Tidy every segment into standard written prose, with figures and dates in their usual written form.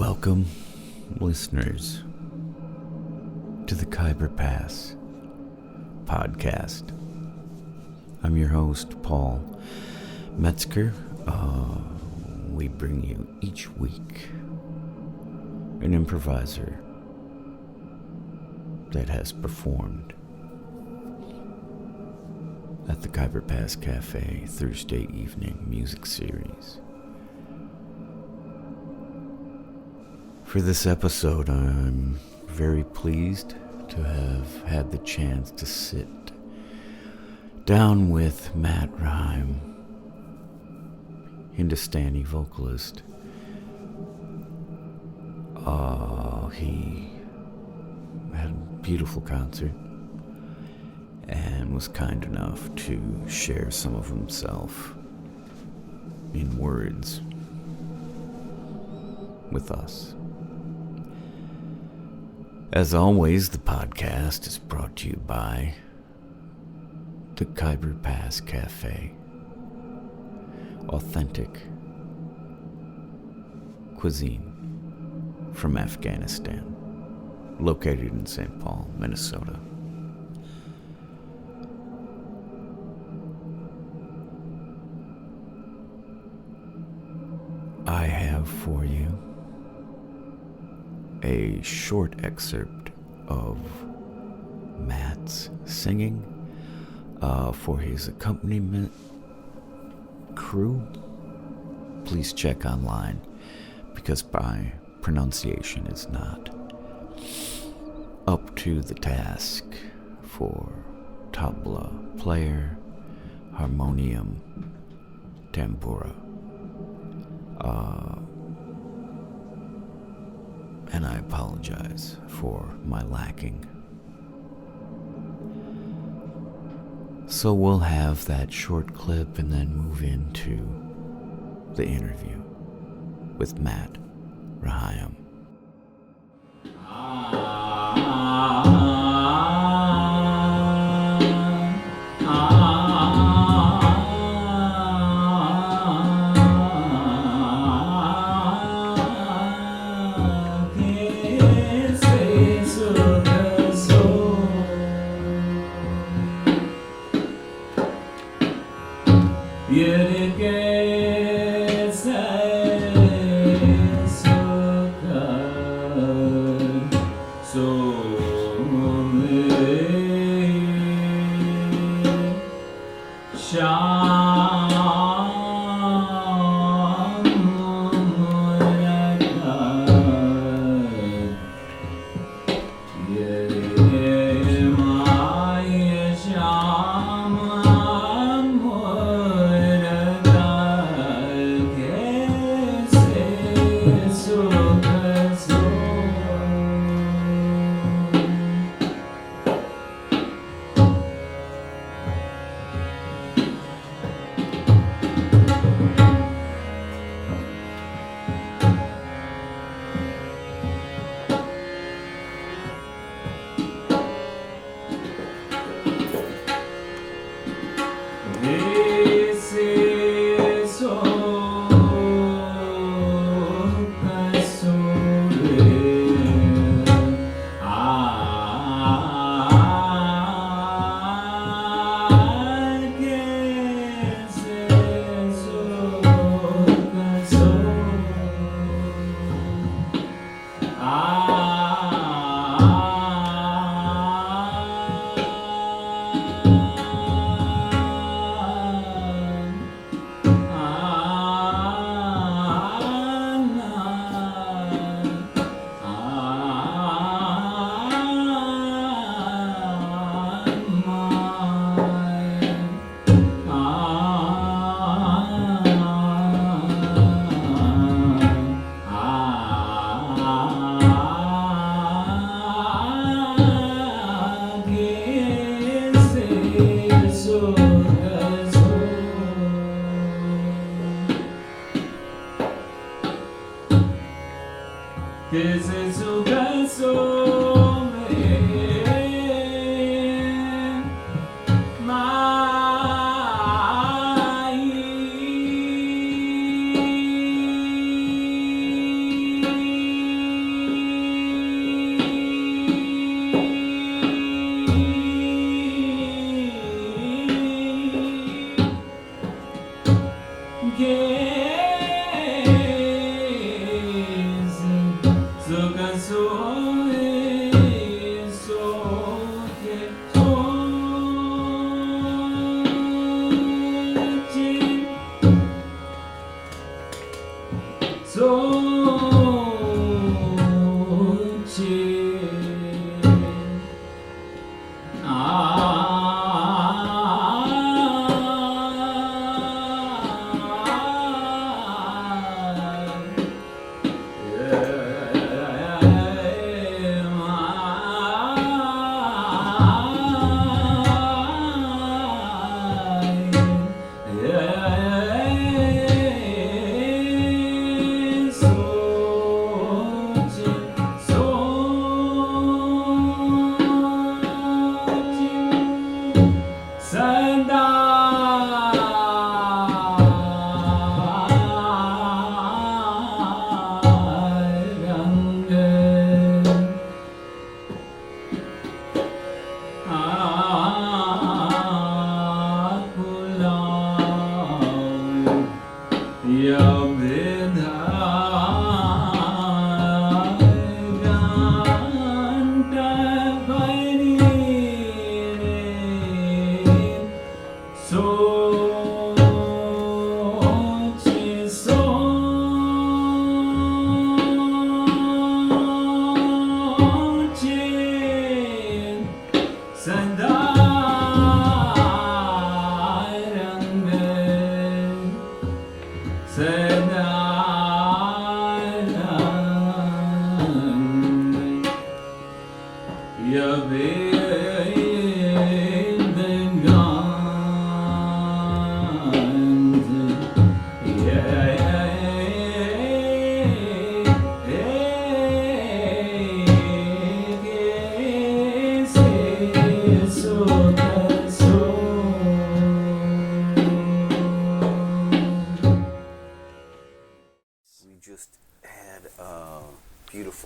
Welcome, listeners, to the Khyber Pass podcast. I'm your host, Paul Metzger. We bring you each week an improviser that has performed at the Khyber Pass Cafe Thursday evening music series. For this episode, I'm very pleased to have had the chance to sit down with Matt Rahaim, Hindustani vocalist. He had a beautiful concert and was kind enough to share some of himself in words with us. As always, the podcast is brought to you by the Khyber Pass Cafe. Authentic cuisine from Afghanistan, located in St. Paul, Minnesota. I have for you a short excerpt of Matt's singing for his accompaniment crew. Please check online because my pronunciation is not up to the task for tabla player, harmonium, tambura. And I apologize for my lacking. So we'll have that short clip and then move into the interview with Matt Rahaim.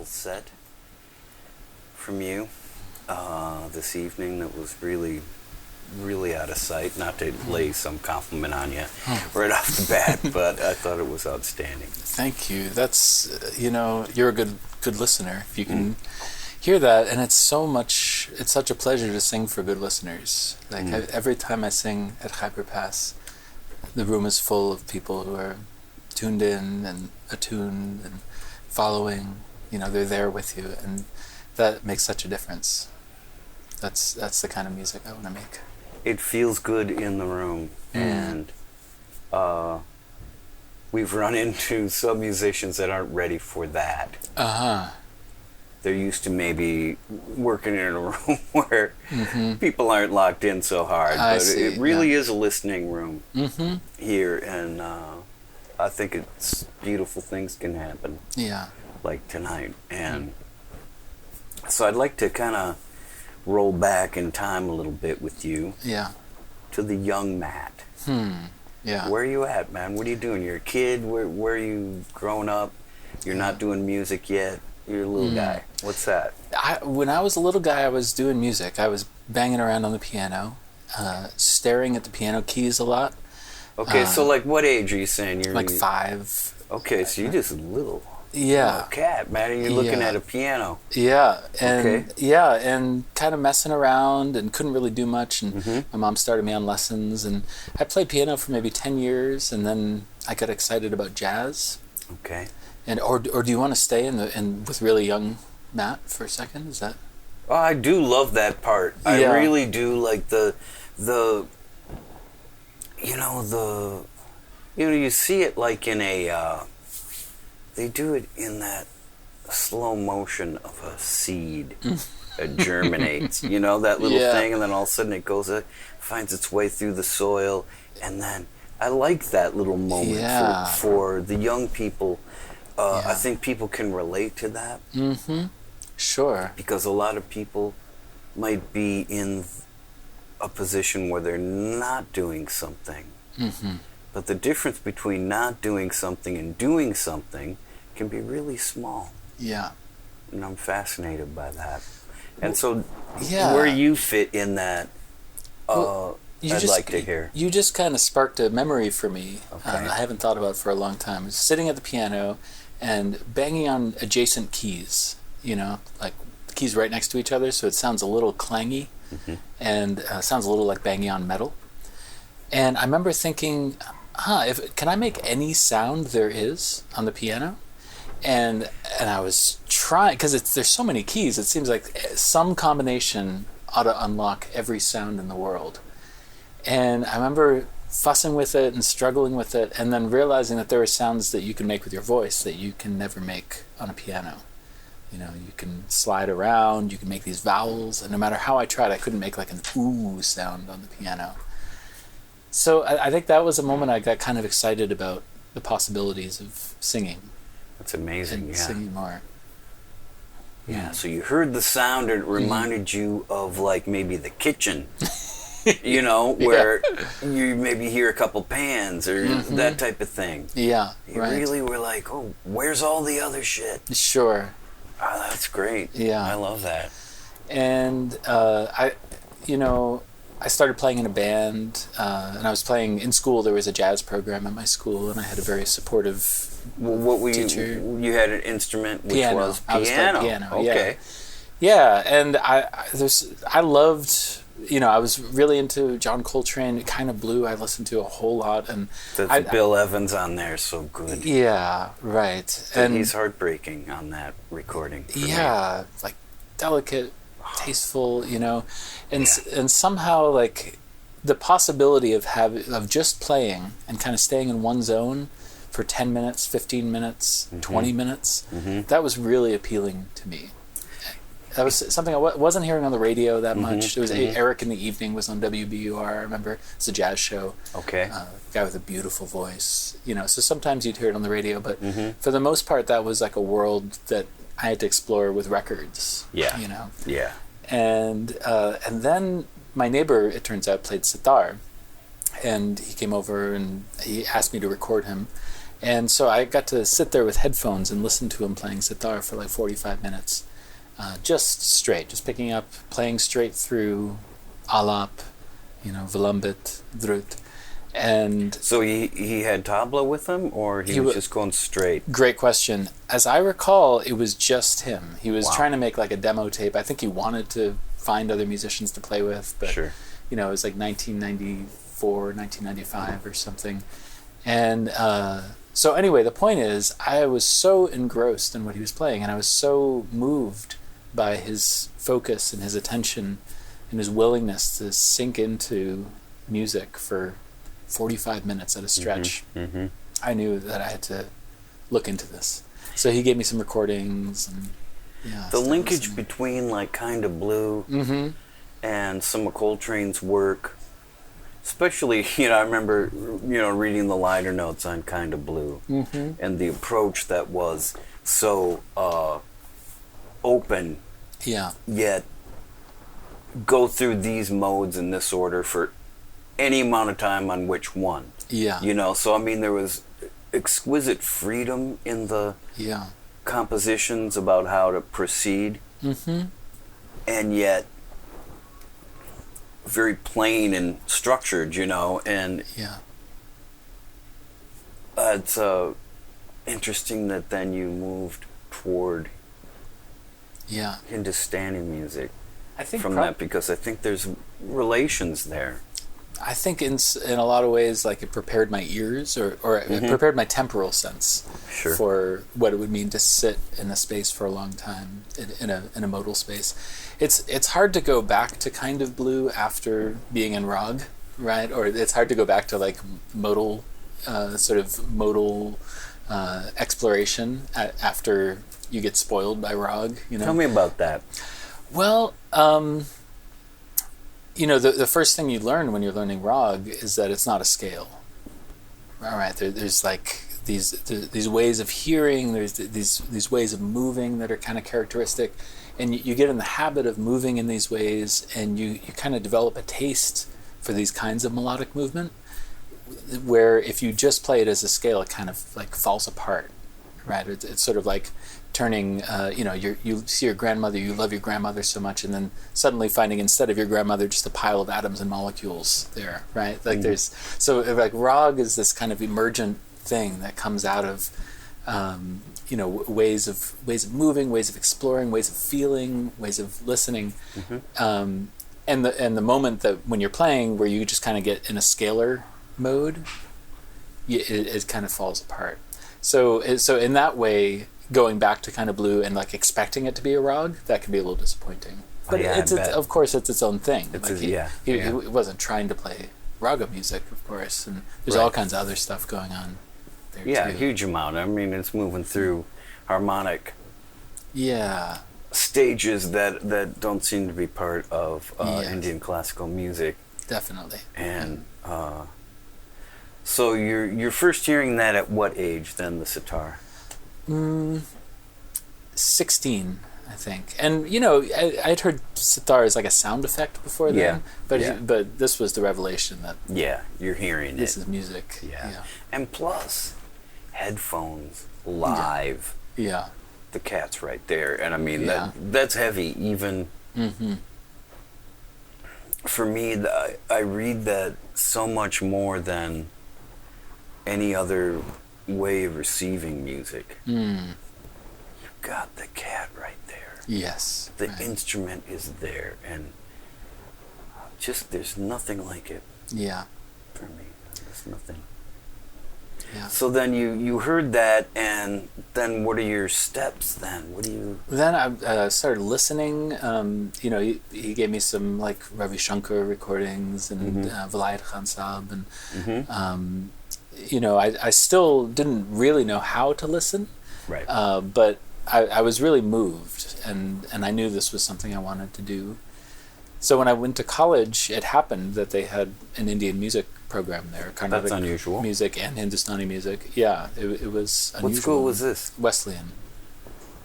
Set from you this evening that was really out of sight. Not to lay some compliment on you right off the bat, but I thought it was outstanding. Thank you. That's you're a good listener if you can hear that, and it's such a pleasure to sing for good listeners. Like every time I sing at Hyperpass, the room is full of people who are tuned in and attuned and following. They're there with you, and that makes such a difference. That's the kind of music I want to make. It feels good in the room, and we've run into some musicians that aren't ready for that. They're used to maybe working in a room where people aren't locked in so hard, but it really is a listening room here, and I think it's beautiful things can happen. Yeah. Like tonight, and so I'd like to kind of roll back in time a little bit with you. Yeah. To the young Matt. Yeah. Where are you at, man? What are you doing? You're a kid. Where are you growing up? You're not doing music yet. You're a little guy. What's that? When I was a little guy, I was doing music. I was banging around on the piano, staring at the piano keys a lot. Okay, so like what age are you saying? You're like 5. Okay, so you're just a little. Yeah. Cat, man, and you're looking at a piano. Yeah, and and kind of messing around and couldn't really do much. And my mom started me on lessons, and I played piano for maybe 10 years, and then I got excited about jazz. Okay. And or do you want to stay in with really young Matt for a second? Is that? Oh, I do love that part. I really do like the you see it like in a. They do it in that slow motion of a seed that germinates, that little thing, and then all of a sudden it goes, finds its way through the soil, and then I like that little moment for the young people. I think people can relate to that. Sure. Because a lot of people might be in a position where they're not doing something. But the difference between not doing something and doing something can be really small. Yeah. And I'm fascinated by that. And so where you fit in that, I'd like to hear. You just kind of sparked a memory for me. Okay. I haven't thought about for a long time. I was sitting at the piano and banging on adjacent keys, like the keys right next to each other, so it sounds a little clangy and sounds a little like banging on metal. And I remember thinking, can I make any sound there is on the piano? And I was trying, because there's so many keys, it seems like some combination ought to unlock every sound in the world. And I remember fussing with it and struggling with it, and then realizing that there are sounds that you can make with your voice that you can never make on a piano. You can slide around, you can make these vowels, and no matter how I tried, I couldn't make like an ooh sound on the piano. So I think that was a moment I got kind of excited about the possibilities of singing. That's amazing, and singing more. Yeah, so you heard the sound and it reminded you of like maybe the kitchen, where you maybe hear a couple pans or that type of thing. Yeah, you really were like, oh, where's all the other shit? Sure. Oh, that's great. Yeah. I love that. And I started playing in a band, and I was playing in school. There was a jazz program at my school, and I had a very supportive teacher. You had an instrument, which piano. was piano. I was playing piano. Okay. Yeah, and I loved. I was really into John Coltrane, Kind of Blue. I listened to a whole lot, and Bill Evans on there is so good. Yeah, right. And he's heartbreaking on that recording. Yeah, me. Like delicate, tasteful, and somehow like the possibility of just playing and kind of staying in one zone for 10 minutes, 15 minutes, 20 minutes. That was really appealing to me. That was something I wasn't hearing on the radio that much. It was Eric in the Evening was on WBUR. I remember it's a jazz show. Okay. Guy with a beautiful voice. So sometimes you'd hear it on the radio, but for the most part, that was like a world that I had to explore with records. Yeah. Yeah. And then my neighbor, it turns out, played sitar, and he came over and he asked me to record him. And so I got to sit there with headphones and listen to him playing sitar for like 45 minutes. Just picking up, playing straight through alap, vilambit, drut. And so he had tabla with him, or he was just going straight? Great question. As I recall, it was just him. He was trying to make like a demo tape. I think he wanted to find other musicians to play with, but sure. It was like 1994, 1995 or something. And so anyway, the point is, I was so engrossed in what he was playing, and I was so moved by his focus and his attention and his willingness to sink into music for 45 minutes at a stretch. I knew that I had to look into this. So he gave me some recordings. And the linkage between like Kind of Blue and some of Coltrane's work, especially, I remember, reading the liner notes on Kind of Blue and the approach that was so open, yet go through these modes in this order for any amount of time on which one. So I mean, there was exquisite freedom in the compositions about how to proceed, and yet very plain and structured, and it's interesting that then you moved toward Hindustani music. I think from that, because I think there's relations there. I think in a lot of ways, like it prepared my ears, or it prepared my temporal sense for what it would mean to sit in a space for a long time in a modal space. It's hard to go back to Kind of Blue after being in rag, right? Or it's hard to go back to like modal exploration after you get spoiled by rag. Tell me about that. Well, the first thing you learn when you're learning rag is that it's not a scale. All right, there's like these ways of hearing, there's these ways of moving that are kind of characteristic, and you get in the habit of moving in these ways, and you kind of develop a taste for these kinds of melodic movement, where if you just play it as a scale, it kind of like falls apart, right? It's sort of like turning, you see your grandmother, you love your grandmother so much, and then suddenly finding instead of your grandmother just a pile of atoms and molecules there, right? Like like rag is this kind of emergent thing that comes out of, ways of moving, ways of exploring, ways of feeling, ways of listening, and the moment that when you're playing where you just kind of get in a scalar mode, it kind of falls apart. So in that way, going back to Kind of Blue and like expecting it to be a rag, that can be a little disappointing. But of course, it's its own thing. He wasn't trying to play raga music, of course, and there's all kinds of other stuff going on there too. A huge amount. I mean, it's moving through harmonic stages that don't seem to be part of Indian classical music. Definitely. And so you're first hearing that at what age then, the sitar? 16, I think. And I'd heard sitar as like a sound effect before then, but this was the revelation that you're hearing this is music. And plus headphones live. The cat's right there, and I mean that's heavy even for me, I read that so much more than any other way of receiving music. You've got the cat right there. Yes. The instrument is there, and just there's nothing like it. Yeah. For me, there's nothing. Yeah. So then you heard that, and then what are your steps then? What do you... Then I started listening. You know, he gave me some like Ravi Shankar recordings and Vilayat Khan Saab, and you know, I still didn't really know how to listen, Right. but I was really moved, and I knew this was something I wanted to do. So when I went to college, it happened that they had an Indian music program there. That's unusual. Music and Hindustani music. Yeah, it was unusual. What school was this? Wesleyan.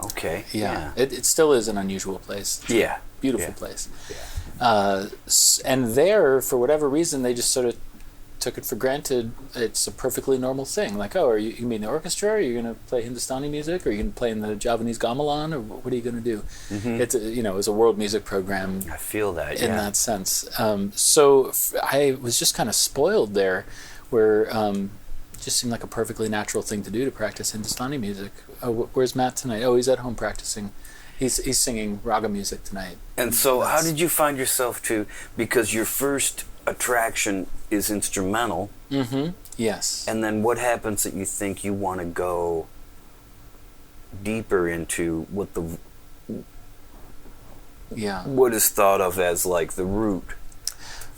Okay. Yeah. It still is an unusual place. Yeah. Beautiful place. Yeah. And there, for whatever reason, they just sort of took it for granted. It's a perfectly normal thing. Like, oh, are you going to be in the orchestra? Are you going to play Hindustani music? Are you going to play in the Javanese gamelan? Or what are you going to do? It's you know, it was a world music program. I feel that, in that sense. So I was just kind of spoiled there, where it just seemed like a perfectly natural thing to do to practice Hindustani music. Oh, where's Matt tonight? Oh, he's at home practicing. He's singing raga music tonight. And so how did you find yourself to, because your first attraction is instrumental. Yes. And then what happens that you think you want to go deeper into what what is thought of as like the root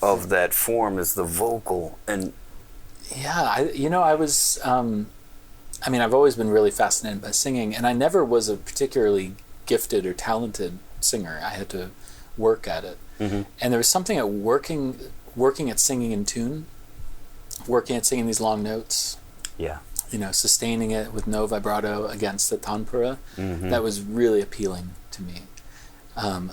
of that form is the vocal? And I was I mean, I've always been really fascinated by singing, and I never was a particularly gifted or talented singer. I had to work at it. And there was something at working at singing in tune, working at singing these long notes, you know, sustaining it with no vibrato against the tanpura, that was really appealing to me.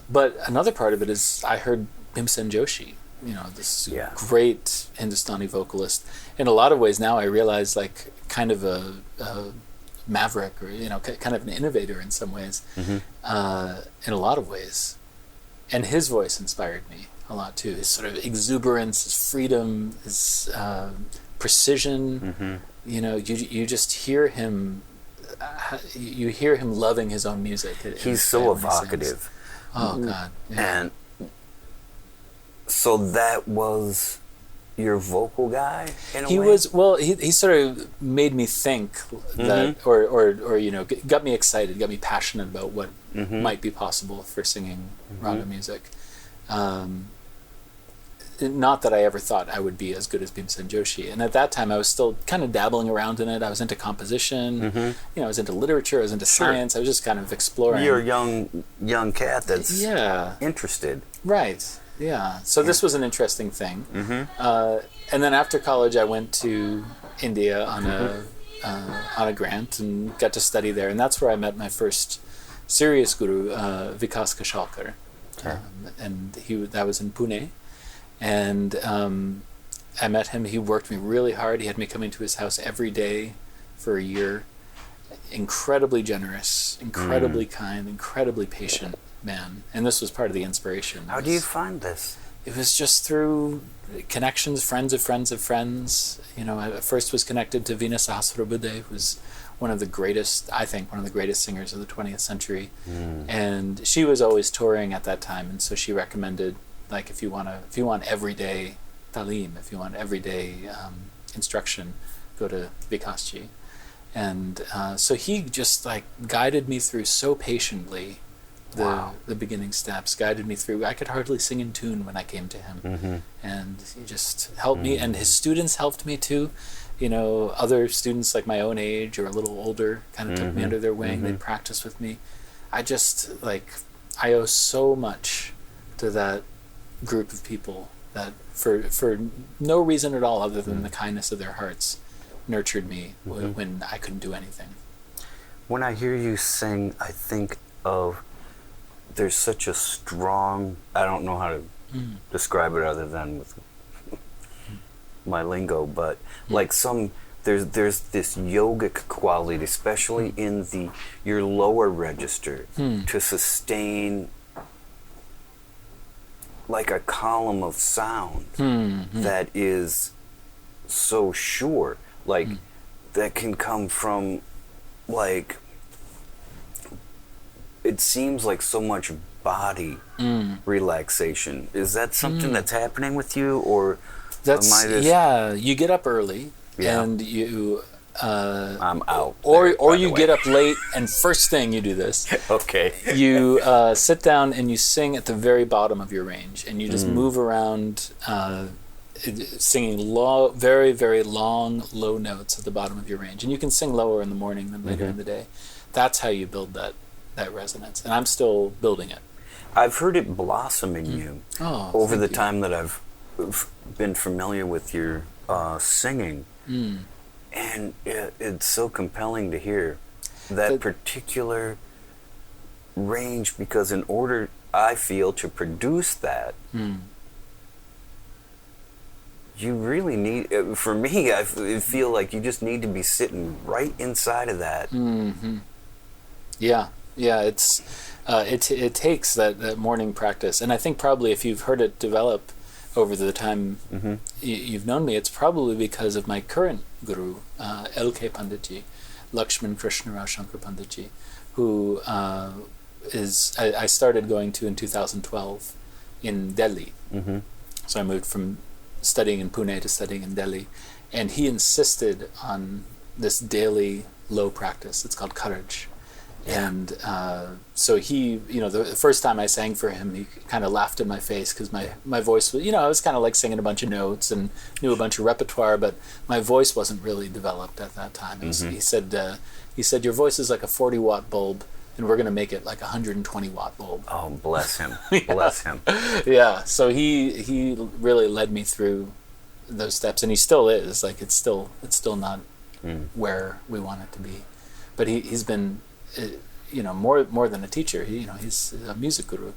But another part of it is I heard Bhimsen Joshi, you know, this great Hindustani vocalist. In a lot of ways now I realize, like, kind of a maverick, or, you know, kind of an innovator in some ways, in a lot of ways. And his voice inspired me a lot too. His sort of exuberance, his freedom, his precision. You know, you just hear him. You hear him loving his own music. He's so evocative. Oh God! Yeah. And so that was your vocal guy in a way? Was, well, he sort of made me think that, or you know, got me excited, got me passionate about what might be possible for singing raga music. Not that I ever thought I would be as good as Bhimsen Joshi. And at that time, I was still kind of dabbling around in it. I was into composition. You know, I was into literature. I was into science. I was just kind of exploring. You're a young cat that's interested. Right. Yeah. So this was an interesting thing. And then after college, I went to India on a grant and got to study there. And that's where I met my first serious guru, Vikas Kshalkar. And that was in Pune. And I met him. He worked me really hard. He had me coming to his house every day for a year. Incredibly generous, incredibly kind, incredibly patient man. And this was part of the inspiration. How do you find this? It was just through connections, friends of friends of friends. You know, I first was connected to Veena Sahasrabudhe, who was one of the greatest singers of the 20th century. And she was always touring at that time, and so she recommended, like, if you want everyday talim, if you want everyday instruction, go to Vikasji. And so he just, like, guided me through so patiently the beginning steps, guided me through. I could hardly sing in tune when I came to him. And he just helped me, and his students helped me too. You know, other students like my own age or a little older kind of took me under their wing. They'd practice with me. I just, like, I owe so much to that group of people that for no reason at all other than the kindness of their hearts nurtured me when I couldn't do anything. When I hear you sing, I think of, there's such a strong, I don't know how to describe it other than with my lingo, but like there's this yogic quality, especially in your lower register, to sustain like a column of sound that is so sure, like that can come from, like, it seems like so much body relaxation. Is that something that's happening with you, or that's am I just... Yeah, you get up early and you I'm out. Or you get up late, and first thing you do this. Okay. You sit down and you sing at the very bottom of your range, and you just move around singing very, very long, low notes at the bottom of your range. And you can sing lower in the morning than later in the day. That's how you build that resonance. And I'm still building it. I've heard it blossom in you over the time that I've been familiar with your singing. And it's so compelling to hear that particular range, because in order, I feel, to produce that, you really need, for me, I feel like you just need to be sitting right inside of that. Yeah, it takes that morning practice. And I think probably if you've heard it develop over the time you've known me, it's probably because of my current guru, L.K. Panditji, Lakshman Krishna Rao Shankar Panditji, who I started going to in 2012 in Delhi. So I moved from studying in Pune to studying in Delhi, and he insisted on this daily low practice. It's called courage. And so he, the first time I sang for him, he kind of laughed in my face because my voice was, I was kind of like singing a bunch of notes and knew a bunch of repertoire, but my voice wasn't really developed at that time. He said, your voice is like a 40-watt bulb, and we're going to make it like a 120-watt bulb. Oh, bless him. Bless him. Yeah. So he really led me through those steps, and he still is. Like, it's still not where we want it to be. But he's been... more than a teacher. He's a music guru,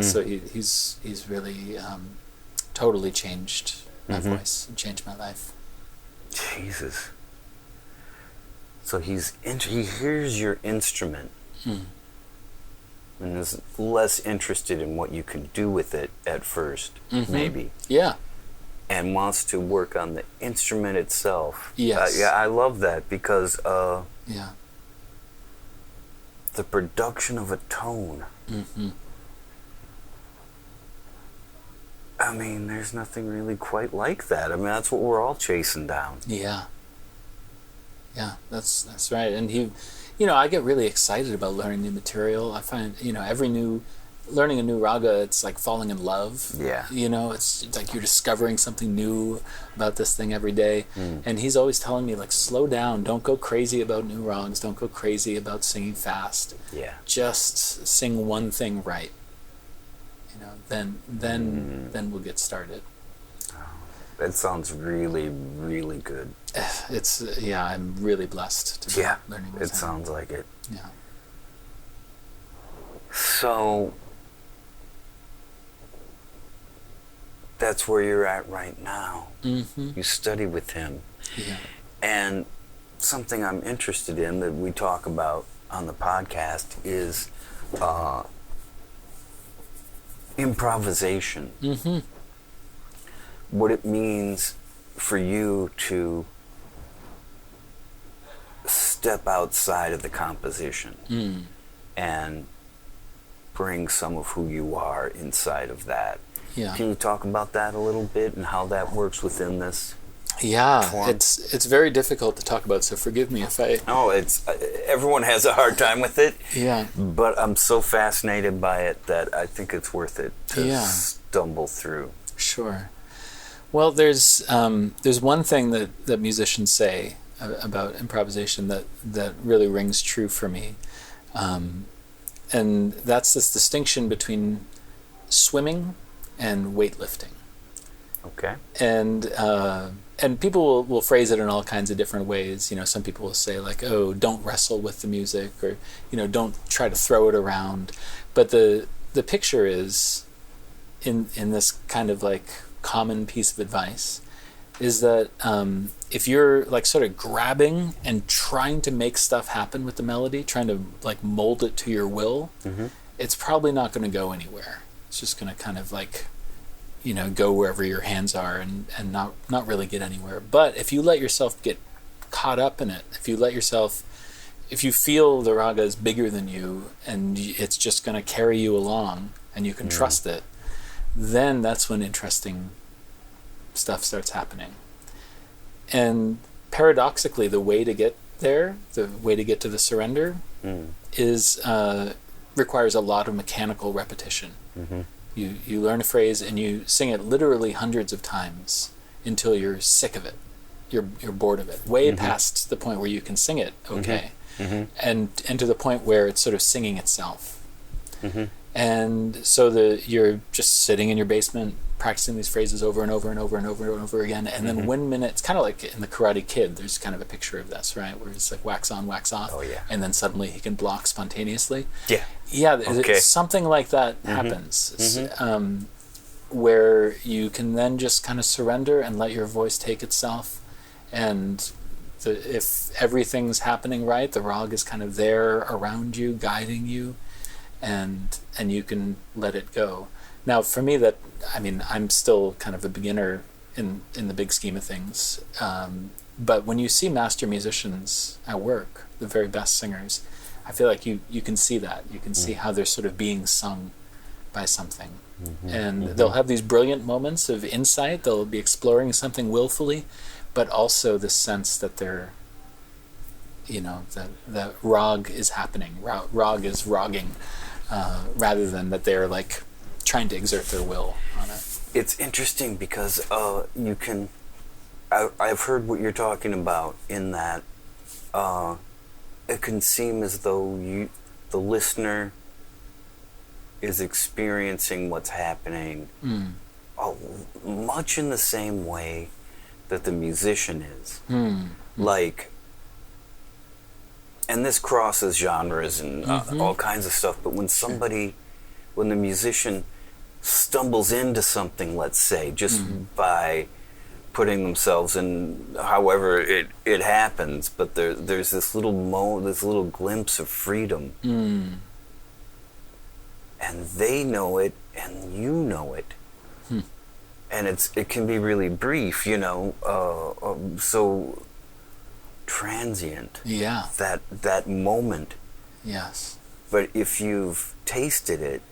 so he's really totally changed my voice and changed my life. Jesus. So he hears your instrument and is less interested in what you can do with it at first, maybe. Yeah. And wants to work on the instrument itself. Yes. I love that, because yeah. The production of a tone. I mean, there's nothing really quite like that. I mean, that's what we're all chasing down. Yeah, that's right. And I get really excited about learning new material. I find, learning a new raga, it's like falling in love. Yeah. It's like you're discovering something new about this thing every day. And he's always telling me, like, slow down. Don't go crazy about new ragas. Don't go crazy about singing fast. Yeah. Just sing one thing right. Then we'll get started. Oh, that sounds really, really good. I'm really blessed to be learning with him. It sounds like it. Yeah. So... that's where you're at right now. You study with him. Yeah. And something I'm interested in that we talk about on the podcast is improvisation. What it means for you to step outside of the composition and bring some of who you are inside of that. Yeah. Can you talk about that a little bit and how that works within this? Yeah, form? It's very difficult to talk about, so forgive me if I... Oh, everyone has a hard time with it. Yeah. But I'm so fascinated by it that I think it's worth it to stumble through. Sure. Well, there's one thing that musicians say about improvisation that really rings true for me, and that's this distinction between swimming and weightlifting. Okay. And people will phrase it in all kinds of different ways. Some people will say, like, oh, don't wrestle with the music, or, don't try to throw it around. But the picture is, in this kind of like common piece of advice, is that if you're like sort of grabbing and trying to make stuff happen with the melody, trying to like mold it to your will, it's probably not going to go anywhere. It's just going to kind of like go wherever your hands are and not really get anywhere. But if you let yourself get caught up in it, if you feel the raga is bigger than you and it's just going to carry you along and you can trust it, then that's when interesting stuff starts happening. And paradoxically, the way to get there, the way to get to the surrender, is requires a lot of mechanical repetition. You learn a phrase and you sing it literally hundreds of times until you're sick of it. You're bored of it, way past the point where you can sing it okay, and to the point where it's sort of singing itself. And so you're just sitting in your basement practicing these phrases over and over and over and over and over again, and then 1 minute, it's kind of like in the Karate Kid, there's kind of a picture of this, right, where it's like wax on, wax off, and then suddenly he can block spontaneously. Something like that happens, where you can then just kind of surrender and let your voice take itself, and if everything's happening right, the rag is kind of there around you, guiding you, and you can let it go. Now, for me, I'm still kind of a beginner in the big scheme of things. But when you see master musicians at work, the very best singers, I feel like you can see that. You can see how they're sort of being sung by something. And they'll have these brilliant moments of insight. They'll be exploring something willfully, but also the sense that they're, that rag is happening. Rag is ragging, rather than that they're like trying to exert their will on it. It's interesting because I've heard what you're talking about in that it can seem as though the listener is experiencing what's happening much in the same way that the musician is. Like, and this crosses genres and all kinds of stuff, but when the musician stumbles into something, let's say, just by putting themselves in however it happens, but there's this little glimpse of freedom, and they know it and you know it, and it can be really brief, so transient, that moment. Yes. But if you've tasted it,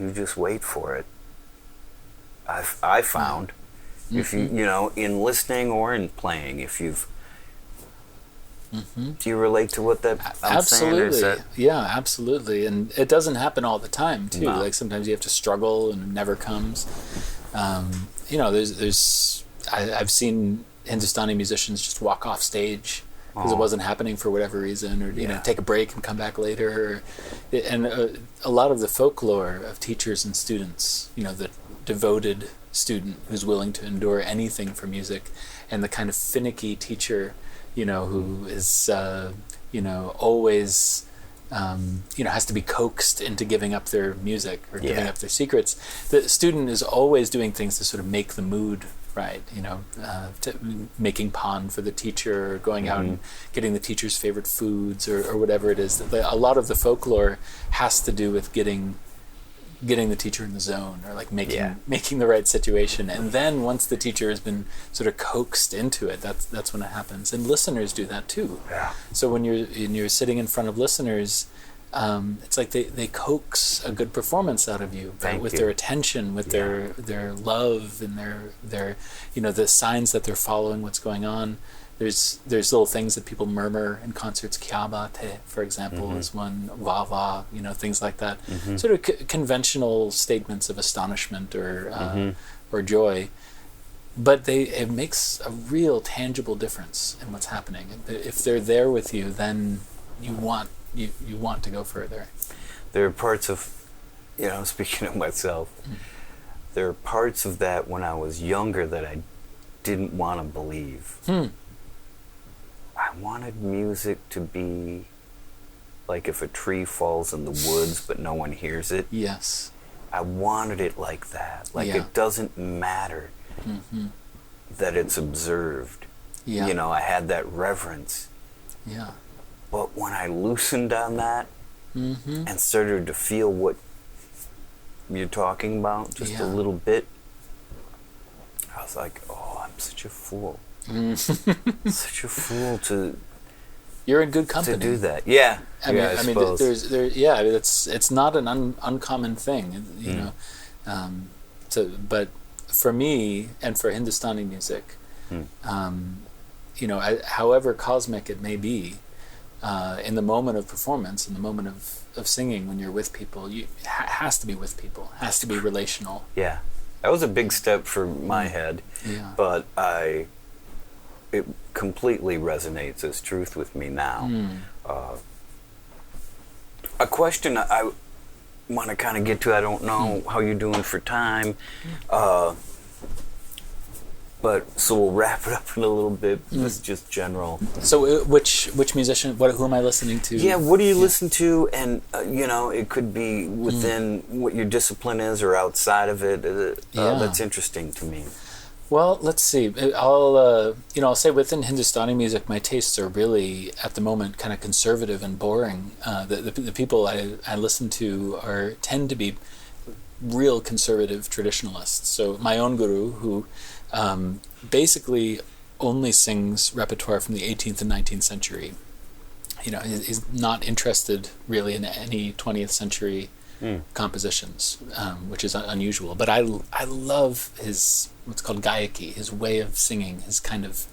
you just wait for it. I found, if you, in listening or in playing, if you've, do you relate to what that I'm absolutely saying? Yeah, absolutely. And it doesn't happen all the time too. No. Like sometimes you have to struggle and it never comes. I've seen Hindustani musicians just walk off stage because it wasn't happening for whatever reason, or take a break and come back later. And a lot of the folklore of teachers and students, the devoted student who's willing to endure anything for music, and the kind of finicky teacher, who is, always, has to be coaxed into giving up their music or giving up their secrets. The student is always doing things to sort of make the mood right, making pond for the teacher, or going out and getting the teacher's favorite foods, or whatever it is. A lot of the folklore has to do with getting the teacher in the zone, or like making the right situation. And then once the teacher has been sort of coaxed into it, that's when it happens. And listeners do that too. Yeah. So when you're sitting in front of listeners, it's like they coax a good performance out of you, with their attention, with their love, and their the signs that they're following what's going on. There's little things that people murmur in concerts. Kya baat hai, for example, is one. Wah wah, things like that. Sort of conventional statements of astonishment or joy. But it makes a real tangible difference in what's happening. If they're there with you, then you want to go further. There are parts of, speaking of myself, there are parts of that when I was younger that I didn't want to believe. I wanted music to be like if a tree falls in the woods but no one hears it. Yes. I wanted it like that. Like it doesn't matter that it's observed. Yeah. I had that reverence. Yeah. But when I loosened on that and started to feel what you're talking about, just Yeah. a little bit, I was like, oh, I'm such a fool. Such a fool to You're in good company. do that. Yeah. I mean, suppose. it's not an uncommon thing, you know. But for me and for Hindustani music, you know, however cosmic it may be, in the moment of performance, in the moment of singing, when you're with people, has to be with people, has to be relational. Yeah. That was a big step for my head, but it completely resonates as truth with me now. A question I want to kind of get to, I don't know how you're doing for time, but so we'll wrap it up in a little bit. This is just general. So which musician, who am I listening to? Yeah, what do you listen to? And, you know, it could be within what your discipline is or outside of it. That's interesting to me. Well, let's see. I'll say within Hindustani music, my tastes are really at the moment kind of conservative and boring. The people I listen to tend to be real conservative traditionalists. So my own guru, who basically only sings repertoire from the 18th and 19th century. You know, he's not interested really in any 20th century compositions, which is unusual. But I love his what's called gayaki, his way of singing, his kind of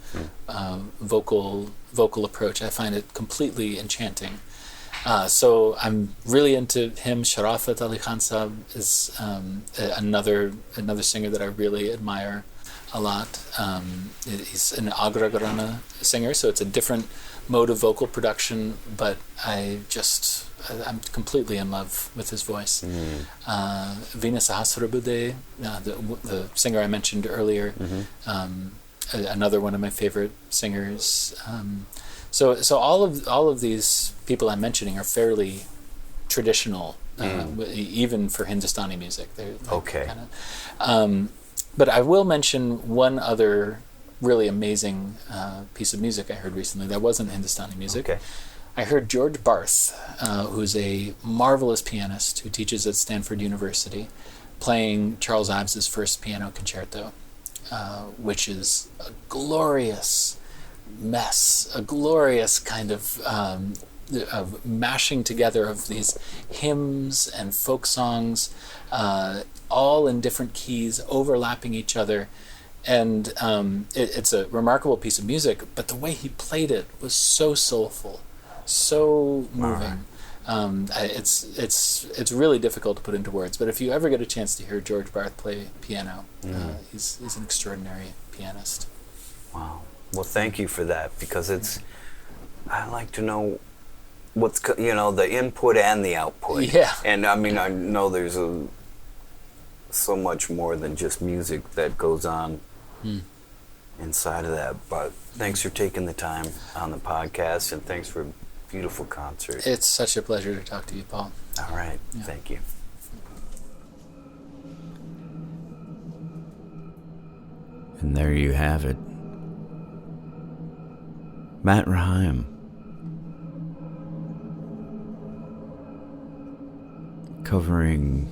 vocal approach. I find it completely enchanting. So I'm really into him. Sharafat Ali Khan Sahab is another singer that I really admire a lot. He's an Agra Gharana singer, so it's a different mode of vocal production, but I'm completely in love with his voice. Veena Sahasrabudhe, the singer I mentioned earlier, another one of my favorite singers. So all of these people I'm mentioning are fairly traditional, even for Hindustani music. They're Okay. But I will mention one other really amazing piece of music I heard recently that wasn't Hindustani music. Okay. I heard George Barth, who's a marvelous pianist who teaches at Stanford University, playing Charles Ives' first piano concerto, which is a glorious mess, a glorious kind of mashing together of these hymns and folk songs, all in different keys, overlapping each other. And it's a remarkable piece of music, but the way he played it was so soulful, so moving. It's really difficult to put into words, but if you ever get a chance to hear George Barth play piano, he's an extraordinary pianist. Wow. Well, thank you for that, because I like to know what's, the input and the output. Yeah. And I mean, I know there's so much more than just music that goes on inside of that. But thanks for taking the time on the podcast, and thanks for a beautiful concert. It's such a pleasure to talk to you, Paul. All right. Yeah. Thank you. And there you have it. Matt Rahaim. Covering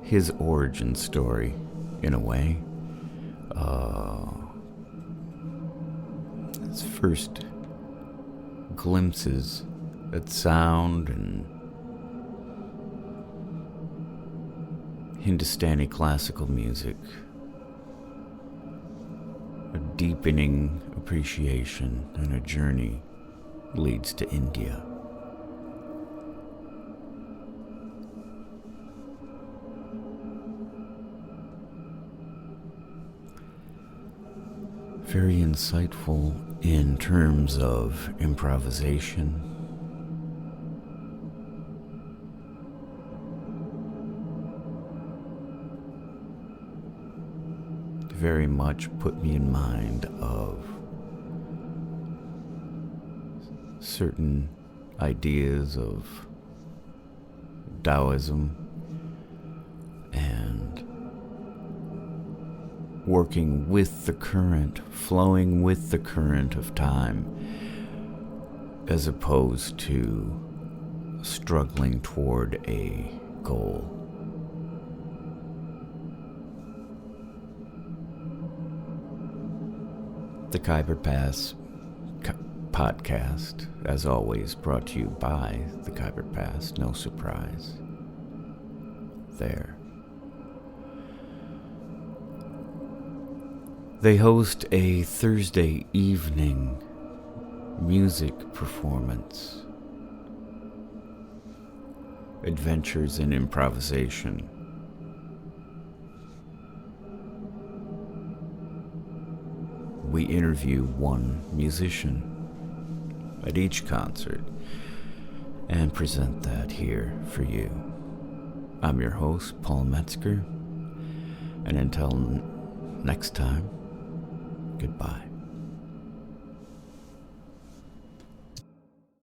his origin story, in a way. His first glimpses at sound and Hindustani classical music. A deepening appreciation and a journey leads to India. Very insightful in terms of improvisation. Very much put me in mind of certain ideas of Taoism and working with the current, flowing with the current of time, as opposed to struggling toward a goal. The Khyber Pass podcast, as always, brought to you by the Khyber Pass. No surprise there. They host a Thursday evening music performance. Adventures in Improvisation. We interview one musician at each concert and present that here for you. I'm your host, Paul Metzger, and until next time, goodbye.